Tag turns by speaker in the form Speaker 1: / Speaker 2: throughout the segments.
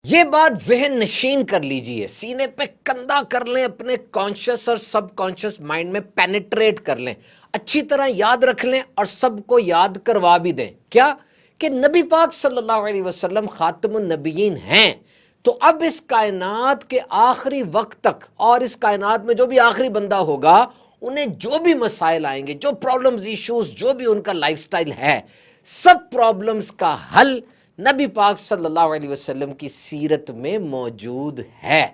Speaker 1: یہ بات ذہن نشین کر لیجئے، سینے پہ کندھا کر لیں، اپنے کانشس اور سب کانشس مائنڈ میں پینیٹریٹ کر لیں، اچھی طرح یاد رکھ لیں اور سب کو یاد کروا بھی دیں کیا کہ نبی پاک صلی اللہ علیہ وسلم خاتم النبیین ہیں۔ تو اب اس کائنات کے آخری وقت تک اور اس کائنات میں جو بھی آخری بندہ ہوگا، انہیں جو بھی مسائل آئیں گے، جو پرابلمز ایشوز، جو بھی ان کا لائف سٹائل ہے، سب پرابلمز کا حل نبی پاک صلی اللہ علیہ وسلم کی سیرت میں موجود ہے۔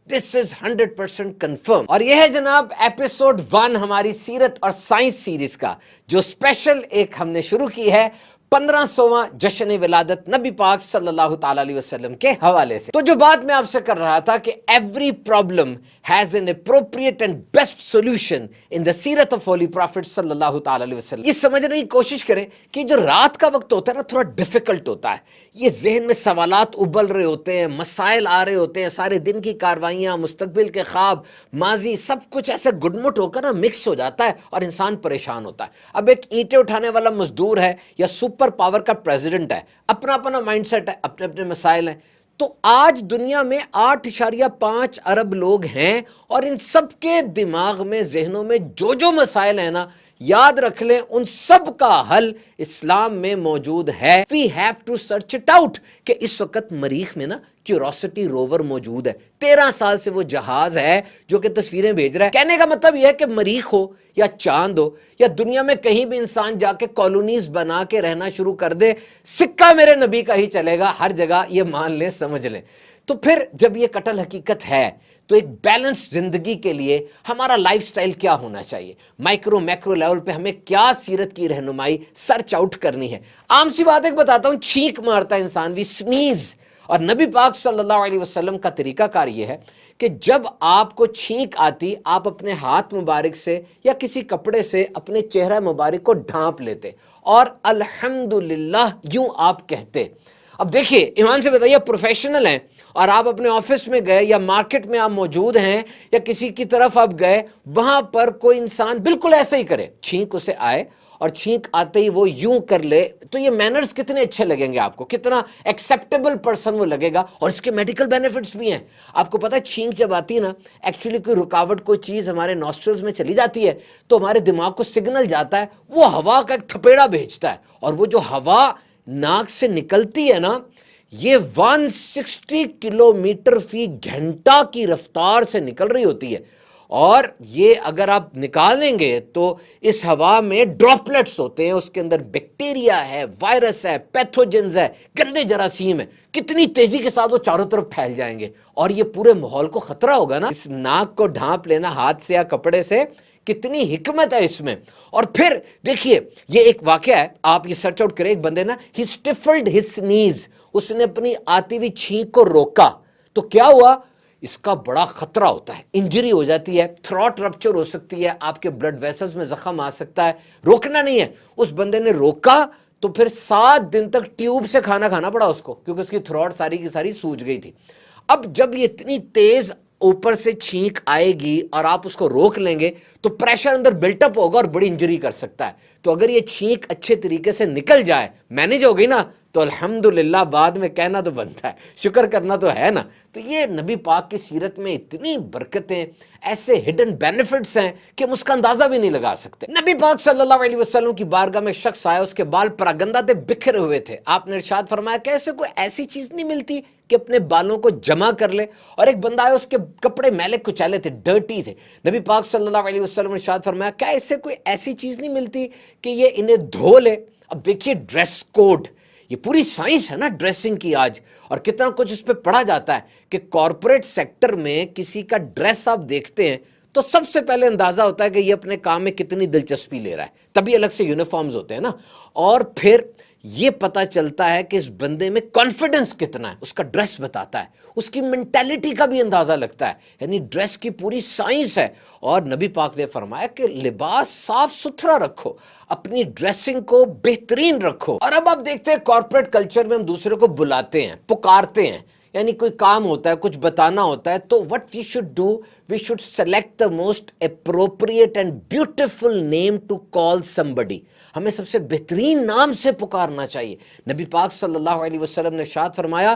Speaker 1: دس از 100% کنفرم۔ اور یہ ہے جناب ایپیسوڈ 1 ہماری سیرت اور سائنس سیریز کا، جو اسپیشل ایک ہم نے شروع کی ہے 1500واں جشن ولادت نبی پاک صلی اللہ تعالی علیہ وسلم کے حوالے سے۔ تو جو بات میں آپ سے کر رہا تھا کہ every problem has an appropriate and best solution in the سیرت آف ہولی پرافٹ صلی اللہ تعالی علیہ وسلم۔ یہ سمجھنے کی کوشش کریں کہ جو رات کا وقت ہوتا ہے نا، تھوڑا ڈیفیکلٹ ہوتا ہے، یہ ذہن میں سوالات ابل رہے ہوتے ہیں، مسائل آ رہے ہوتے ہیں، سارے دن کی کاروائیاں، مستقبل کے خواب، ماضی، سب کچھ ایسے گڈ مٹ ہو کر نا مکس ہو جاتا ہے اور انسان پریشان ہوتا ہے۔ اب ایک اینٹیں اٹھانے والا مزدور ہے یا سپر پاور کا پریزیڈنٹ ہے، اپنا اپنا مائنڈ سیٹ ہے، اپنے اپنے مسائل ہیں۔ تو آج دنیا میں 8.5 ارب لوگ ہیں اور ان سب کے دماغ میں، ذہنوں میں جو مسائل ہیں نا، یاد رکھ لیں ان سب کا حل اسلام میں موجود ہے۔ We have to search it out کہ اس وقت مریخ میں نا کیوروسٹی روور موجود ہے، 13 سال سے وہ جہاز ہے جو کہ تصویریں بھیج رہا ہے۔ کہنے کا مطلب یہ ہے کہ مریخ ہو یا چاند ہو یا دنیا میں کہیں بھی انسان جا کے کالونیز بنا کے رہنا شروع کر دے، سکہ میرے نبی کا ہی چلے گا ہر جگہ، یہ مان لیں، سمجھ لیں۔ تو پھر جب یہ کٹل حقیقت ہے تو ایک بیلنس زندگی کے لیے ہمارا لائف سٹائل کیا ہونا چاہیے، مائکرو میکرو لیول پہ ہمیں کیا سیرت کی رہنمائی سرچ آؤٹ کرنی ہے۔ عام سی بات ایک بتاتا ہوں، چھینک مارتا ہے انسان، وی سنیز، اور نبی پاک صلی اللہ علیہ وسلم کا طریقہ کار یہ ہے کہ جب آپ کو چھینک آتی، آپ اپنے ہاتھ مبارک سے یا کسی کپڑے سے اپنے چہرہ مبارک کو ڈھانپ لیتے اور الحمدللہ یوں آپ کہتے۔ اب دیکھیے، ایمان سے بتائیے، پروفیشنل ہیں اور آپ اپنے آفس میں گئے یا مارکیٹ میں آپ موجود ہیں یا کسی کی طرف آپ گئے، وہاں پر کوئی انسان بالکل ایسے ہی کرے، چھینک اسے آئے اور چھینک آتے ہی وہ یوں کر لے، تو یہ مینرز کتنے اچھے لگیں گے آپ کو، کتنا ایکسیپٹیبل پرسن وہ لگے گا۔ اور اس کے میڈیکل بینیفٹس بھی ہیں۔ آپ کو پتہ ہے چھینک جب آتی ہے نا، ایکچولی کوئی رکاوٹ، کوئی چیز ہمارے نوسٹرلز میں چلی جاتی ہے تو ہمارے دماغ کو سگنل جاتا ہے، وہ ہوا کا ایک تھپیڑا بھیجتا ہے، اور وہ جو ہوا ناک سے نکلتی ہے نا، یہ 160 کلومیٹر فی گھنٹہ کی رفتار سے نکل رہی ہوتی ہے، اور یہ اگر آپ نکالیں گے تو اس ہوا میں ڈراپلیٹس ہوتے ہیں، اس کے اندر بیکٹیریا ہے، وائرس ہے، پیتھوجنز ہے، گندے جراثیم ہے، کتنی تیزی کے ساتھ وہ چاروں طرف پھیل جائیں گے اور یہ پورے ماحول کو خطرہ ہوگا نا۔ اس ناک کو ڈھانپ لینا ہاتھ سے یا کپڑے سے، کتنی حکمت ہے اس میں۔ اور پھر دیکھیے، یہ ایک واقعہ ہے، آپ یہ سرچ آؤٹ کریں، ایک بندے نا ہی اسٹیفلڈ ہز سنیز، اس نے اپنی آتی ہوئی چھینک کو روکا تو کیا ہوا، اس کا بڑا خطرہ ہوتا ہے، انجری ہو جاتی ہے، تھروٹ رپچر ہو سکتی ہے، آپ کے بلڈ ویسلز میں زخم آ سکتا ہے۔ روکنا نہیں ہے، اس بندے نے روکا تو پھر 7 دن تک ٹیوب سے کھانا کھانا پڑا اس کو، کیونکہ اس کی تھروٹ ساری کی ساری سوج گئی تھی۔ اب جب یہ اتنی تیز اوپر سے چھینک آئے گی اور آپ اس کو روک لیں گے تو پریشر اندر بلٹ اپ ہوگا اور بڑی انجری کر سکتا ہے۔ تو اگر یہ چھینک اچھے طریقے سے نکل جائے، مینیج ہو گئی نا، تو الحمدللہ بعد میں کہنا تو بنتا ہے، شکر کرنا تو ہے نا۔ تو یہ نبی پاک کی سیرت میں اتنی برکتیں، ایسے ہڈن بینیفٹس ہیں کہ ہم اس کا اندازہ بھی نہیں لگا سکتے۔ نبی پاک صلی اللہ علیہ وسلم کی بارگاہ میں ایک شخص آیا، اس کے بال پراگندہ تھے، بکھرے ہوئے تھے۔ آپ نے ارشاد فرمایا کہ ایسے کوئی ایسی چیز نہیں ملتی کہ اپنے بالوں کو جمع کر لے۔ اور ایک بندہ آیا، اس کے کپڑے میلے کچیلے تھے، ڈرٹی تھے۔ نبی پاک صلی اللہ علیہ وسلم نے ارشاد فرمایا کیا ایسے کوئی ایسی چیز نہیں ملتی کہ یہ انہیں دھو لے۔ اب دیکھیے ڈریس کوڈ، یہ پوری سائنس ہے نا ڈریسنگ کی آج، اور کتنا کچھ اس پہ پڑھا جاتا ہے کہ کارپوریٹ سیکٹر میں کسی کا ڈریس آپ دیکھتے ہیں تو سب سے پہلے اندازہ ہوتا ہے کہ یہ اپنے کام میں کتنی دلچسپی لے رہا ہے، تبھی الگ سے یونیفارمز ہوتے ہیں نا۔ اور پھر یہ پتا چلتا ہے کہ اس بندے میں کانفیڈنس کتنا ہے، اس کا ڈریس بتاتا ہے، اس کی مینٹیلٹی کا بھی اندازہ لگتا ہے، یعنی ڈریس کی پوری سائنس ہے۔ اور نبی پاک نے فرمایا کہ لباس صاف ستھرا رکھو، اپنی ڈریسنگ کو بہترین رکھو۔ اور اب آپ دیکھتے ہیں کارپوریٹ کلچر میں ہم دوسرے کو بلاتے ہیں، پکارتے ہیں، یعنی کوئی کام ہوتا ہے، کچھ بتانا ہوتا ہے، تو what we should do, we should select the most appropriate and beautiful name to call somebody۔ ہمیں سب سے بہترین نام سے پکارنا چاہیے۔ نبی پاک صلی اللہ علیہ وسلم نے ارشاد فرمایا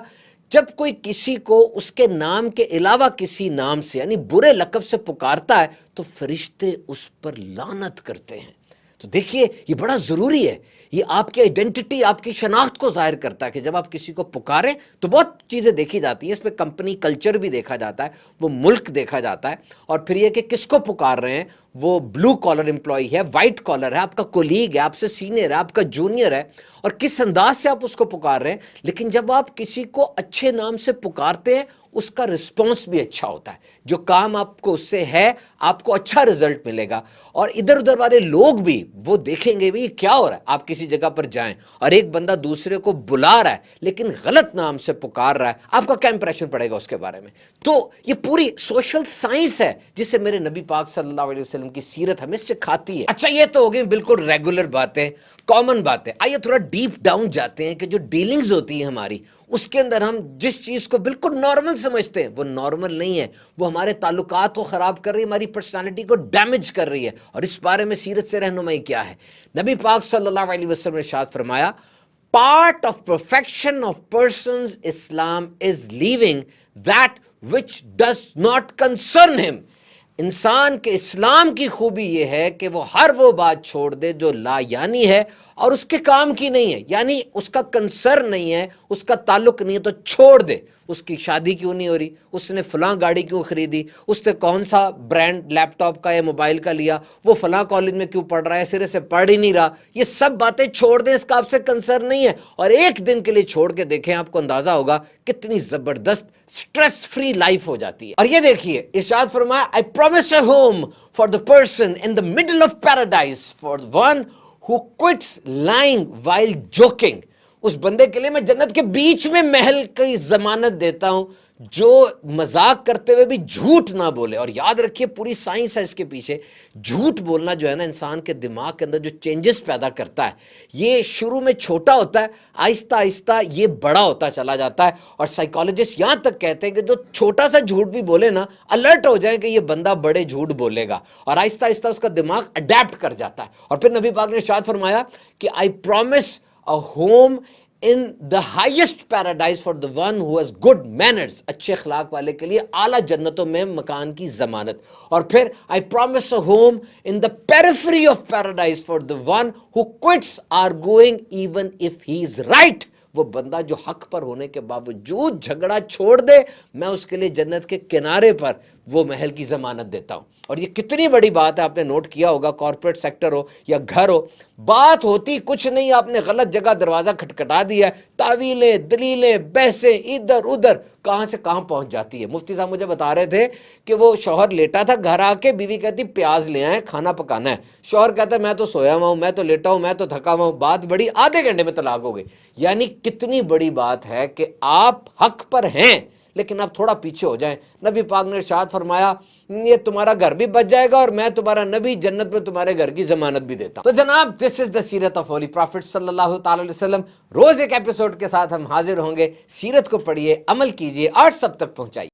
Speaker 1: جب کوئی کسی کو اس کے نام کے علاوہ کسی نام سے یعنی برے لقب سے پکارتا ہے تو فرشتے اس پر لعنت کرتے ہیں۔ تو دیکھیے یہ بڑا ضروری ہے، یہ آپ کی آئیڈینٹی، آپ کی شناخت کو ظاہر کرتا ہے کہ جب آپ کسی کو پکاریں تو بہت چیزیں دیکھی جاتی ہیں، اس پہ کمپنی کلچر بھی دیکھا جاتا ہے، وہ ملک دیکھا جاتا ہے، اور پھر یہ کہ کس کو پکار رہے ہیں، وہ بلو کالر امپلائی ہے، وائٹ کالر ہے، آپ کا کولیگ ہے، آپ سے سینئر ہے، آپ کا جونیئر ہے، اور کس انداز سے آپ اس کو پکار رہے ہیں۔ لیکن جب آپ کسی کو اچھے نام سے پکارتے ہیں اس کا رسپانس بھی اچھا ہوتا ہے، جو کام آپ کو اس سے ہے آپ کو اچھا رزلٹ ملے گا، اور ادھر ادھر والے لوگ بھی وہ دیکھیں گے بھی یہ کیا ہو رہا ہے۔ آپ کسی جگہ پر جائیں اور ایک بندہ دوسرے کو بلا رہا ہے لیکن غلط نام سے پکار رہا ہے، آپ کا کیا امپریشن پڑے گا اس کے بارے میں؟ تو یہ پوری سوشل سائنس ہے جسے میرے نبی پاک صلی اللہ علیہ وسلم کی سیرت ہمیں سکھاتی ہے۔ اچھا یہ تو ہو گئی بالکل ریگولر باتیں، کامن باتیں۔ آئیے تھوڑا ڈیپ ڈاؤن جاتے ہیں کہ جو ڈیلنگز ہوتی ہیں ہماری، اس کے اندر ہم جس چیز کو بالکل نارمل سمجھتے ہیں وہ نارمل نہیں ہے، وہ ہمارے تعلقات کو خراب کر رہی ہے، ہماری پرسنالٹی کو ڈیمیج کر رہی ہے، اور اس بارے میں سیرت سے رہنمائی کیا ہے؟ نبی پاک صلی اللہ علیہ وسلم نے ارشاد فرمایا، part of perfection of person's Islam is leaving that which does not concern him۔ انسان کے اسلام کی خوبی یہ ہے کہ وہ ہر وہ بات چھوڑ دے جو لا یعنی ہے اور اس کے کام کی نہیں ہے، یعنی اس کا کنسرن نہیں ہے، اس کا تعلق نہیں ہے تو چھوڑ دے۔ اس کی شادی کیوں نہیں ہو رہی، اس نے فلاں گاڑی کیوں خریدی، اس نے کون سا برانڈ لیپ ٹاپ کا یا موبائل کا لیا، وہ فلاں کالج میں کیوں پڑھ رہا ہے، سرے سے پڑھ ہی نہیں رہا، یہ سب باتیں چھوڑ دیں، اس کا آپ سے کنسرن نہیں ہے، اور ایک دن کے لیے چھوڑ کے دیکھیں، آپ کو اندازہ ہوگا کتنی زبردست سٹریس فری لائف ہو جاتی ہے۔ اور یہ دیکھیے ارشاد فرمایا، I promise a home for the person in the middle of paradise for the one who quits lying while joking۔ اس بندے کے لیے میں جنت کے بیچ میں محل کی ضمانت دیتا ہوں جو مذاق کرتے ہوئے بھی جھوٹ نہ بولے۔ اور یاد رکھیے پوری سائنس ہے اس کے پیچھے، جھوٹ بولنا جو ہے نا انسان کے دماغ کے اندر جو چینجز پیدا کرتا ہے، یہ شروع میں چھوٹا ہوتا ہے، آہستہ آہستہ یہ بڑا ہوتا چلا جاتا ہے، اور سائیکالوجسٹ یہاں تک کہتے ہیں کہ جو چھوٹا سا جھوٹ بھی بولے نا، الرٹ ہو جائے کہ یہ بندہ بڑے جھوٹ بولے گا، اور آہستہ آہستہ اس کا دماغ اڈیپٹ کر جاتا ہے۔ اور پھر نبی پاک نے ارشاد فرمایا کہ I promise a home in the highest paradise for the one who has good manners۔ اچھے اخلاق والے کے لیے اعلیٰ جنتوں میں مکان کی ضمانت۔ اور پھر I promise a home in the periphery of paradise for the one who quits arguing even if he is right۔ وہ بندہ جو حق پر ہونے کے باوجود جھگڑا چھوڑ دے، میں اس کے لیے جنت کے کنارے پر وہ محل کی ضمانت دیتا ہوں۔ اور یہ کتنی بڑی بات ہے، آپ نے نوٹ کیا ہوگا، کارپوریٹ سیکٹر ہو یا گھر ہو، بات ہوتی کچھ نہیں، آپ نے غلط جگہ دروازہ کھٹکھٹا دیا ہے، تعویلیں، دلیلیں، بحثیں ادھر ادھر کہاں سے کہاں پہنچ جاتی ہے۔ مفتی صاحب مجھے بتا رہے تھے کہ وہ شوہر لیٹا تھا گھر آ کے، بیوی کہتی پیاز لے آئیں کھانا پکانا ہے، شوہر کہتا ہے میں تو سویا ہوا ہوں، میں تو لیٹا ہوں، میں تو تھکا ہوا ہوں، بات بڑی، آدھے گھنٹے میں طلاق ہو گئی۔ یعنی کتنی بڑی بات ہے کہ آپ حق پر ہیں لیکن آپ تھوڑا پیچھے ہو جائیں۔ نبی پاک نے ارشاد فرمایا یہ تمہارا گھر بھی بچ جائے گا اور میں تمہارا نبی جنت میں تمہارے گھر کی ضمانت بھی دیتا ہوں۔ تو جناب دس از دا سیرت آف ہولی پرافٹ صلی اللہ تعالی علیہ وسلم۔ روز ایک ایپیسوڈ کے ساتھ ہم حاضر ہوں گے۔ سیرت کو پڑھیے، عمل کیجیے اور سب تک پہنچائیے۔